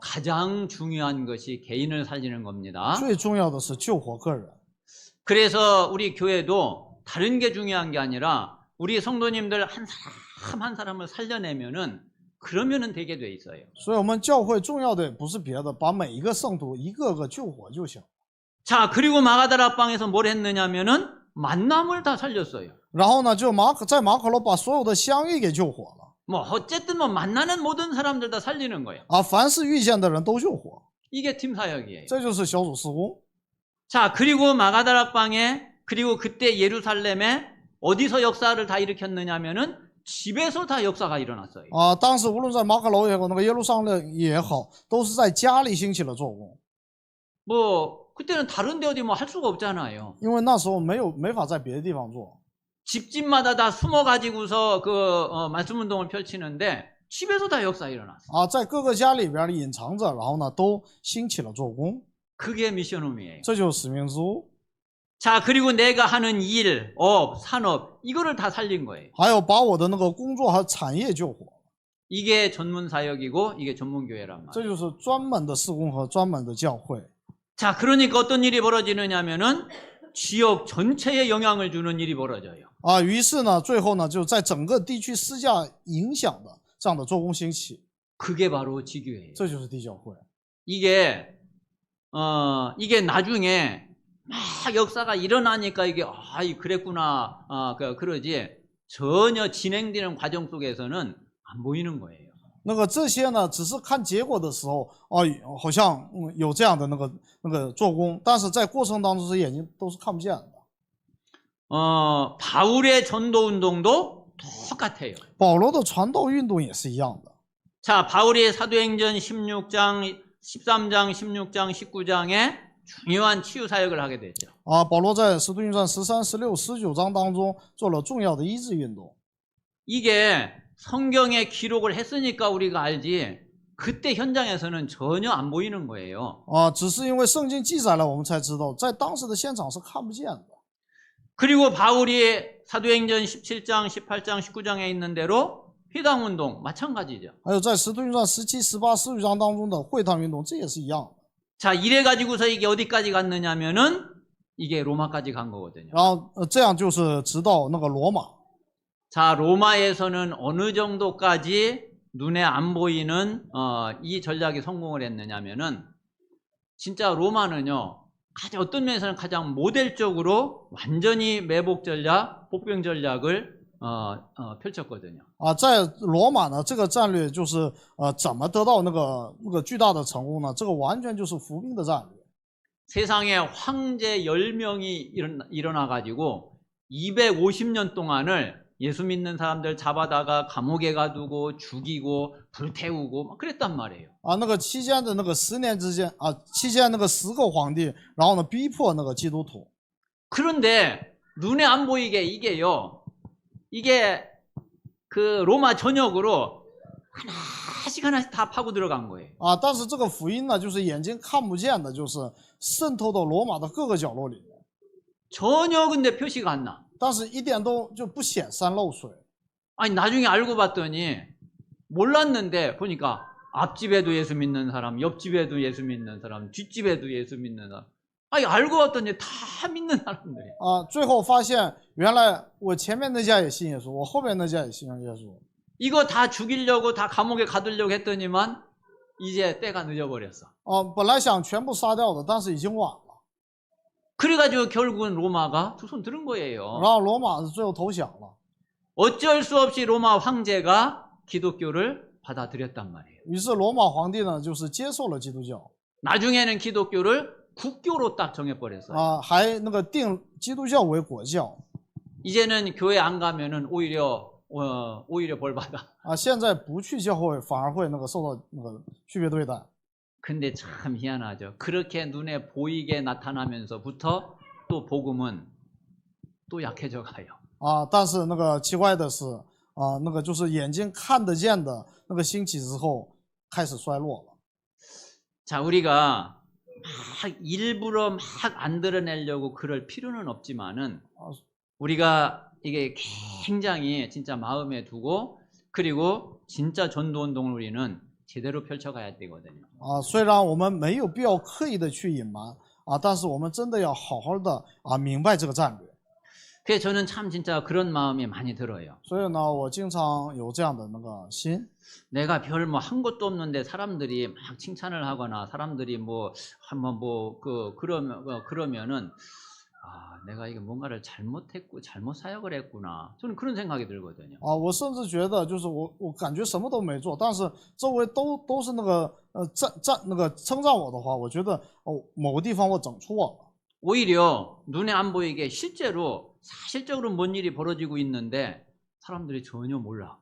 가장 중요한 것이 개인을 살리는 겁니다. 最重要的是救活个人。 그래서 우리 교회도 다른 게 중요한 게 아니라 우리 성도님들 한 사람 한 사람을 살려내면은 그러면은 되게 돼 있어요. 所以我们教会重要的不是别的，把每一个圣徒一个个救活就行。 자, 그리고 마가다락방에서 뭘 했느냐면은 만남을 다 살렸어요. 然后呢，就在马可楼把所有的相遇给救活了。 뭐 어쨌든 뭐 만나는 모든 사람들 다 살리는 거예요. 凡是遇见的人都救活， 이게 팀 사역이에요. 这就是小组事工。 자, 그리고 마가다락방에 그리고 그때 예루살렘에 어디서 역사를 다 일으켰느냐면은 집에서 다 역사가 일어났어요. 当时无论在马可楼也好，那个耶路撒冷也好，都是在家里兴起了做工。 뭐 그때는 다른 데 어디 뭐 할 수가 없잖아요. 因为那时候没法在别的地方做。 집집마다 다 숨어 가지고서 말씀 운동을 펼치는데 집에서 다 역사 일어났어. 在各个家里边隐藏着，然后呢都兴起了做工。 그게 미션홈이에요. 这就是使命之屋。 자, 그리고 내가 하는 일, 업, 산업 이거를 다 살린 거예요. 还有把我的那个工作和产业救活。 이게 전문 사역이고 이게 전문 교회란 말이에요. 这就是专门的事工和专门的教会。 자, 그러니까 어떤 일이 벌어지느냐면은 지역 전체에 영향을 주는 일이 벌어져요. 于是呢，最后呢，就在整个地区施加影响的这样的做工兴起。 그게 바로 지교회예요. 这就是地教会。 이게 나중에 막 역사가 일어나니까 이게 그랬구나 그러지 전혀 진행되는 과정 속에서는 안 보이는 거예요. 那个这些呢，只是看结果的时候，好像有这样的那个做工，但是在过程当中是眼睛都是看不见的。 바울의 전도 운동도 똑같아요. 保罗的传道运动也是一样的。 자, 바울이 사도행전 13장, 16장, 19장에 중요한 치유 사역을 하게 됐죠. 保罗在使徒行传13、16、19章当中做了重要的医治运动。 이게 성경에 기록을 했으니까 우리가 알지 그때 현장에서는 전혀 안 보이는 거예요. 只是因为圣经记载了，我们才知道，在当时的现场是看不见的。 그리고 바울이 사도행전 17장, 18장, 19장에 있는 대로 회당운동 마찬가지죠. 还有在使徒行传17、18、19章当中的会堂运动，这也是一样的。 자, 이래 가지고서 이게 어디까지 갔느냐면은 이게 로마까지 간 거거든요. 然后这样就是直到那个罗马。 자, 로마에서는 어느 정도까지 눈에 안 보이는 이 전략이 성공을 했느냐면은 진짜 로마는요. 가장 어떤 면에서는 가장 모델적으로 완전히 매복 전략, 복병 전략을 펼쳤거든요. 在罗马呢，这个战略就是怎么得到那个巨大的成功呢？这个完全就是伏兵的战略。 세상에 황제 10명이 일어나 가지고 250년 동안을 예수 믿는 사람들 잡아다가 감옥에 가두고 죽이고 불태우고 막 그랬단 말이에요. 那个期间的那个10年之间期间那个10个皇帝，然后呢逼迫那个基督徒。 그런데 눈에 안 보이게 이게 그 로마 전역으로 하나씩 다 파고 들어간 거예요. 但是这个福音呢，就是眼睛看不见的，就是渗透到罗马的各个角落里面， 전혀 근데 표시가 안 나. 但是一点都就不显山露水。 아니 나중에 알고 봤더니 몰랐는데 보니까 앞집에도 예수 믿는 사람, 옆집에도 예수 믿는 사람, 뒷집에도 예수 믿는 사람. 아니 알고 봤더니 다 믿는 사람들이. 最后发现原来我前面那家也信耶稣，我后面那家也信耶稣。 이거 다 죽이려고 다 감옥에 가두려고 했더니만 이제 때가 늦어버렸어. 本来想全部杀掉的，但是已经晚了。 그래가지고 결국은 로마가 두 손 들은 거예요. 然后罗马是最后投降了。 어쩔 수 없이 로마 황제가 기독교를 받아들였단 말이에요. 于是罗马皇帝呢，就是接受了基督教。 나중에는 기독교를 국교로 딱 정해버렸어요. 还那个定基督教为国教。 이제는 교회 안 가면은 오히려 벌 받아. 现在不去教会，反而会那个受到那个区别对待。 근데 참 희한하죠. 그렇게 눈에 보이게 나타나면서부터 또 복음은 또 약해져 가요. 但是那个奇怪的是那个就是眼睛看得见的那个兴起之后，开始衰落了。 자, 우리가 막 일부러 막 안 드러내려고 그럴 필요는 없지만은 우리가 이게 굉장히 진짜 마음에 두고 그리고 진짜 전도 운동을 우리는 제대로 펼쳐가야 되거든요. 虽然我们没有必要刻意的去隐瞒但是我们真的要好好的明白这个战略。 그래서 저는 참 진짜 그런 마음이 많이 들어요. 所以呢，我经常有这样的那个心。 내가 별 뭐 한 것도 없는데 사람들이 막 칭찬을 하거나 사람들이 뭐 한번 그러면은 내가 이게 뭔가를 잘못했고 잘못 사역을 했구나. 저는 그런 생각이 들거든요. 我甚至觉得就是我感觉什么都没做，但是周围都是那个那个称赞我的话，我觉得某个地方我整错了。 오히려 눈에 안 보이게 실제로 사실적으로 뭔 일이 벌어지고 있는데 사람들이 전혀 몰라.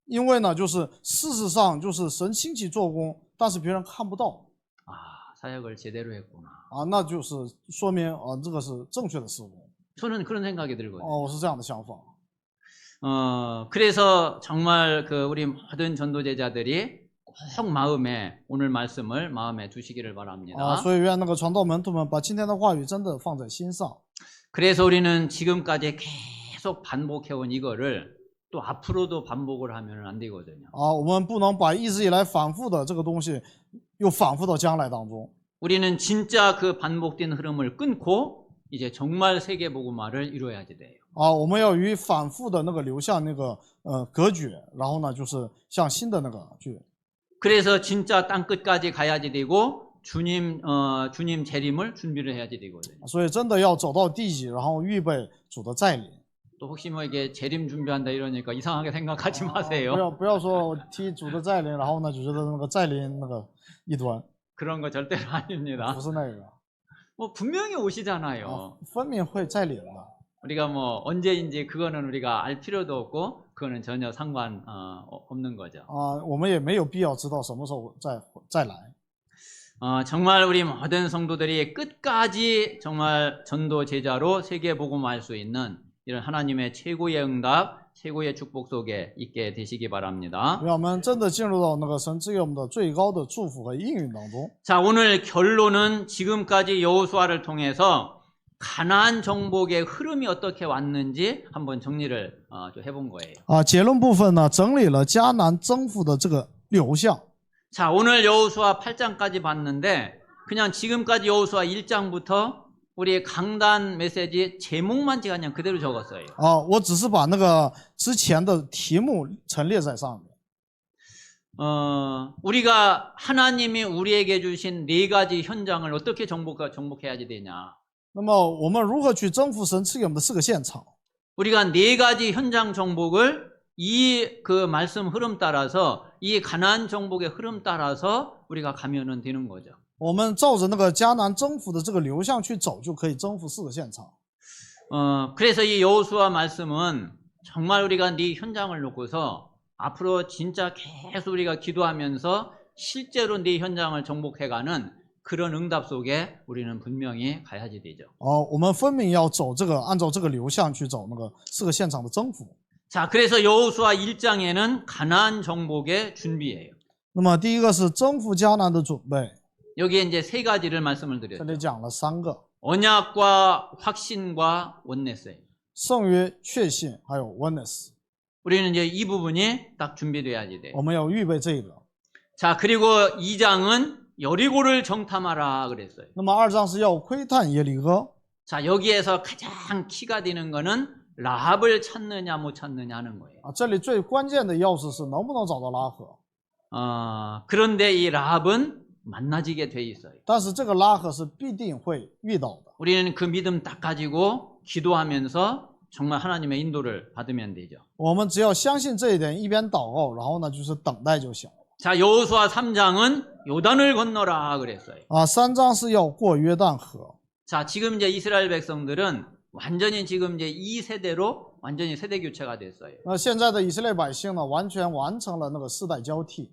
因为呢，就是事实上就是神兴起做工，但是别人看不到。 사역을 제대로 했구나. 那就是说明这个是正确的事工。 저는 그런 생각이 들거든요. 我是这样的想法。 그래서 정말 우리 모든 전도 제자들이 꼭 마음에 오늘 말씀을 마음에 두시기를 바랍니다. 所以愿那个传道门徒们把今天的话语真的放在心上。 그래서 우리는 지금까지 계속 반복해온 이거를 또 앞으로도 반복을 하면 안 되거든요. 我们不能把一直以来反复的这个东西又反复到将来当中。 우리는 진짜 그 반복된 흐름을 끊고 이제 정말 세계 복음화를 이루어야 돼요. 我们要与反复的那个流向那个隔绝，然后呢，就是向新的那个去。 그래서 진짜 땅 끝까지 가야지 되고 주님 재림을 준비를 해야지 되거든요. 所以真的要走到地极，然后预备主的再临。 또 혹시 뭐 이게 재림 준비한다 이러니까 이상하게 생각하지 마세요. 不要说我提主的再临，然后呢就觉得那个再临那个异端。 그런 거 절대로 아닙니다. 不是那个。 뭐 분명히 오시잖아요. 分明会再临的。 우리가 뭐 언제인지 그거는 우리가 알 필요도 없고 그거는 전혀 상관 없는 거죠. 啊，我们也没有必要知道什么时候再来。 정말 우리 모든 성도들이 끝까지 정말 전도 제자로 세계 복음할 수 있는 이런 하나님의 최고의 응답, 최고의 축복 속에 있게 되시기 바랍니다. 让我们真的进入到那个神赐给我们的最高的祝福和应允当中。 자, 오늘 결론은 지금까지 여호수아를 통해서 가나안 정복의 흐름이 어떻게 왔는지 한번 정리를 좀 해본 거예요. 啊，结论部分呢，整理了迦南征服的这个流向。 자, 오늘 여호수아 8장까지 봤는데 그냥 지금까지 여호수아 1장부터 우리 강단 메시지 제목만 제가 그냥 그대로 적었어요. 啊，我只是把那个之前的题目陈列在上面。 우리가 하나님이 우리에게 주신 네 가지 현장을 어떻게 정복해야지 되냐? 那么我们如何去征服神赐给我们的4个现场？ 우리가 네 가지 현장 정복을 이 그 말씀 흐름 따라서 이 가나안 정복의 흐름 따라서 우리가 가면은 되는 거죠. 我们照着那个迦南征服的这个流向去走，就可以征服4个现场。 그래서 이 여호수아 말씀은 정말 우리가 네 현장을 놓고서 앞으로 진짜 계속 우리가 기도하면서 실제로 네 현장을 정복해가는 그런 응답 속에 우리는 분명히 가야지 되죠. 我们分明要走这个，按照这个流向去走那个4个现场的征服。 자, 그래서 여호수아 1장에는 가나안 정복의 준비예요. 那么第一个是征服迦南的准备， 여기에 이제 세 가지를 말씀을 这 드렸죠. 里讲了3个： 언약과 확신과 원네스예요. 圣约、确信，还有 witness。 우리는 이제 이 부분이 딱 준비돼야지 돼요. 我们要预备这个。 자, 그리고 2장은 여리고를 정탐하라 그랬어요. 那么2章是要窥探耶利哥。 자, 여기에서 가장 키가 되는 거는 라합을 찾느냐 못 찾느냐 하는 거예요. 这里最关键的钥匙是能不能找到拉合。 그런데 이 라합은 만나지게 돼 있어요. 但是这个拉合是必定会遇到的。 우리는 그 믿음 딱 가지고 기도하면서 정말 하나님의 인도를 받으면 되죠. 我们只要相信这一点，一边祷告，然后呢就是等待就行了。 자, 여호수아 3장은 요단을 건너라 그랬어요. 3章是要过约旦河。 자, 지금 이제 이스라엘 백성들은 완전히 지금 이제 이 세대로 완전히 세대 교체가 됐어요. 现在的以色列百姓呢，完全完成了那个世代交替。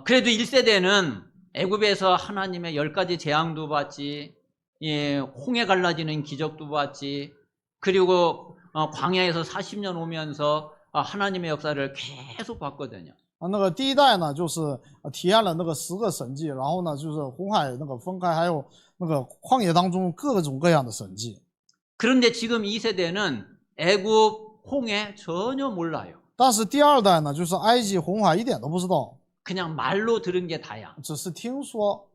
그래도 1세대는 애굽에서 하나님의 10가지 재앙도 봤지, 예, 홍해 갈라지는 기적도 봤지, 그리고 광야에서 40년 오면서 하나님의 역사를 계속 봤거든요. 那个第一代呢，就是体验了那个10个神迹，然后呢就是红海那个分开，还有那个旷野当中各种各样的神迹。 그런데 지금 2세대는 애굽 홍해 전혀 몰라요. 但是第2代呢，就是埃及红海一点都不知道， 그냥 말로 들은 게 다야. 只是听说。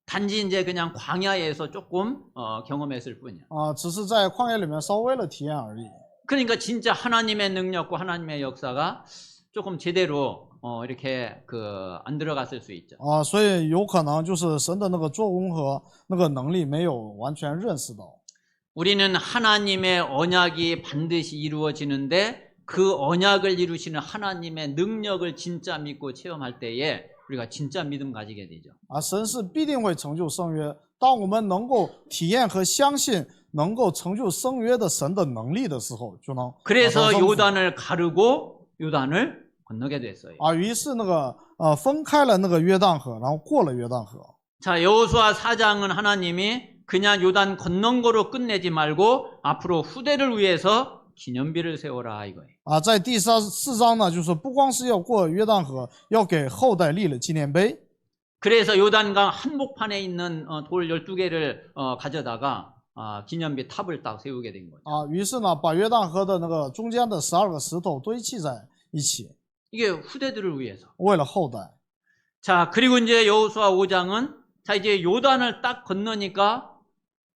단지 이제 그냥 광야에서 조금 경험했을 뿐이야. 只是在旷野里面稍微的体验而已。 그러니까 진짜 하나님의 능력과 하나님의 역사가 조금 제대로 이렇게 안 들어갔을 수 있죠. 所以有可能就是神的那个做工和那个能力没有完全认识到。 우리는 하나님의 언약이 반드시 이루어지는데 그 언약을 이루시는 하나님의 능력을 진짜 믿고 체험할 때에 우리가 진짜 믿음 가지게 되죠. 神是必定会成就圣约。当我们能够体验和相信能够成就圣约的神的能力的时候，就能 그래서 요단을 가르고 요단을 건너게 됐어요. 于是那个分开了那个约旦河，然后过了约旦河。 자, 여호수아 4장은 하나님이 그냥 요단 건넌 거로 끝내지 말고 앞으로 후대를 위해서 기념비를 세워라 이거예요. 在第4章呢，就是不光是要过约旦河，要给后代立了纪念碑。 그래서 요단강 한복판에 있는 돌 12개를 가져다가 기념비 탑을 딱 세우게 된 거죠. 于是呢，把约旦河的那个中间的12个石头堆砌在一起， 이게 후대들을 위해서. 为了后代。 자, 그리고 이제 여호수아 5장은 자 이제 요단을 딱 건너니까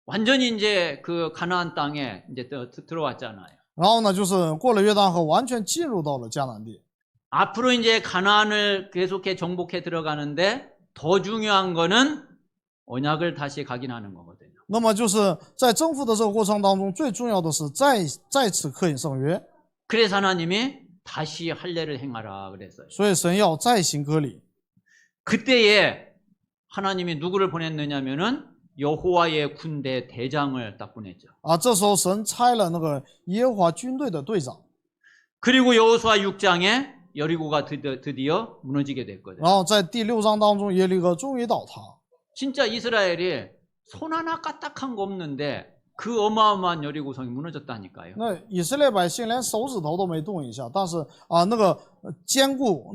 완전히 이제 그 가나안 땅에 이제 들어왔잖아요. 然后呢，就是过了约旦河，完全进入到了迦南地。 앞으로 이제 가나안을 계속해 정복해 들어가는데 더 중요한 거는 언약을 다시 각인하는 거거든요. 那么就是在征服的这个过程当中，最重要的是再次刻印圣约。 그래서 하나님이 다시 할례를 행하라 그랬어요. 所以神要再行割礼。 그때에 하나님이 누구를 보냈느냐면은 여호와의 군대 대장을 딱 보냈죠. 这时候神差了那个耶和华军队的队长。 그리고 여호수아 6장에 여리고가 드디어 무너지게 됐거든요. 然后在第6章当中，耶利哥终于倒塌。 진짜 이스라엘이 손 하나 까딱한 거 없는데 그 어마어마한 여리고성이 무너졌다니까요. 那以色列百姓连手指头都没动一下，但是那个坚固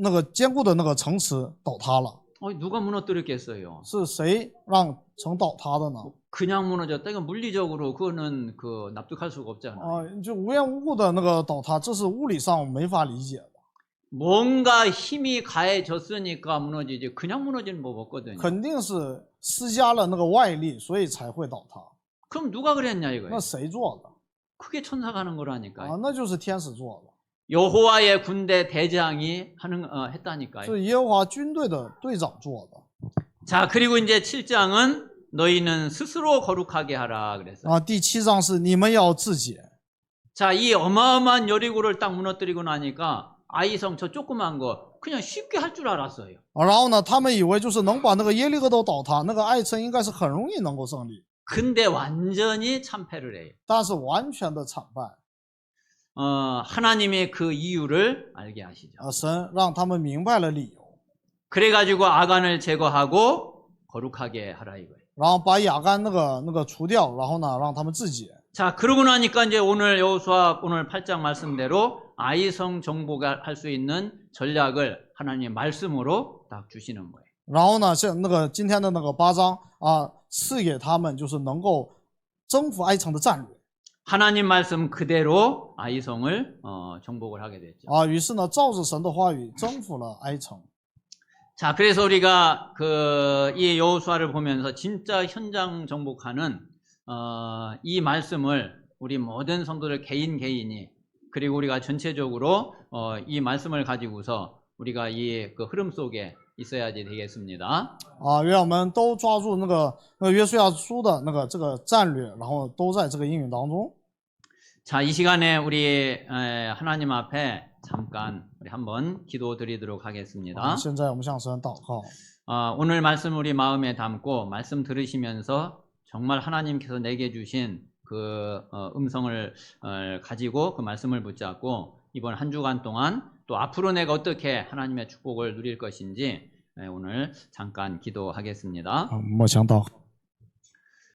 的那个城池倒塌了， 누가 무너뜨렸겠어요? 是谁让城倒塌的呢？ 그냥 무너졌다. 이건 물리적으로 그거는 납득할 수가 없잖아요. 就无缘无故的那个倒塌，这是物理上没法理解的。 뭔가 힘이 가해졌으니까 무너지지 그냥 무너지는 법 없거든요. 肯定是施加了那个外力，所以才会倒塌。 그럼 누가 그랬냐 이거예요. 那谁做的？ 그게 천사가 하는 거라니까요. 那就是天使做的， 여호와의 군대 대장이 했다니까요. 是耶和华军队的队长做的。 자, 그리고 이제 7장은 너희는 스스로 거룩하게 하라 그랬어요. 第7章是你们要自洁。 자, 이 어마어마한 여리고를 딱 무너뜨리고 나니까 아이성 저 조그만 거 그냥 쉽게 할 줄 알았어요. 然后呢，他们以为就是能把那个耶利哥都倒塌，那个爱城应该是很容易能够胜利， 근데 완전히 참패를 해요. 但是完全的惨败。 하나님의 그 이유를 알게 하시죠. 神让他们明白了理由， 그래가지고 아간을 제거하고 거룩하게 하라 이거예요. 然后把亚干那个除掉，然后呢让他们自洁。 자, 그러고 나니까 이제 오늘 여호수아 오늘 8장 말씀대로 아이성 정복을 할 수 있는 전략을 하나님의 말씀으로 딱 주시는 거예요. 然后呢，像今天的那个8章赐给他们就是能够征服哀城的战略。 하나님 말씀 그대로 아이성을 정복을 하게 됐죠. 于是呢，照着神的话语征服了哀城。 자, 그래서 우리가 이 여호수아를 보면서 진짜 현장 정복하는 이 말씀을 우리 모든 성도들 개인이 그리고 우리가 전체적으로 이 말씀을 가지고서 우리가 이 흐름 속에 있어야지 되겠습니다. 愿我们都抓住那个约书亚书的这个战略，然后都在这个应允当中。 자, 이 시간에 우리 하나님 앞에 잠깐 우리 한번 기도드리도록 하겠습니다. 现在我们向神祷告。 오늘 말씀 우리 마음에 담고 말씀 들으시면서 정말 하나님께서 내게 주신 그 음성을 가지고 그 말씀을 붙잡고 이번 한 주간 동안 또 앞으로 내가 어떻게 하나님의 축복을 누릴 것인지 오늘 잠깐 기도하겠습니다. 默想祷告。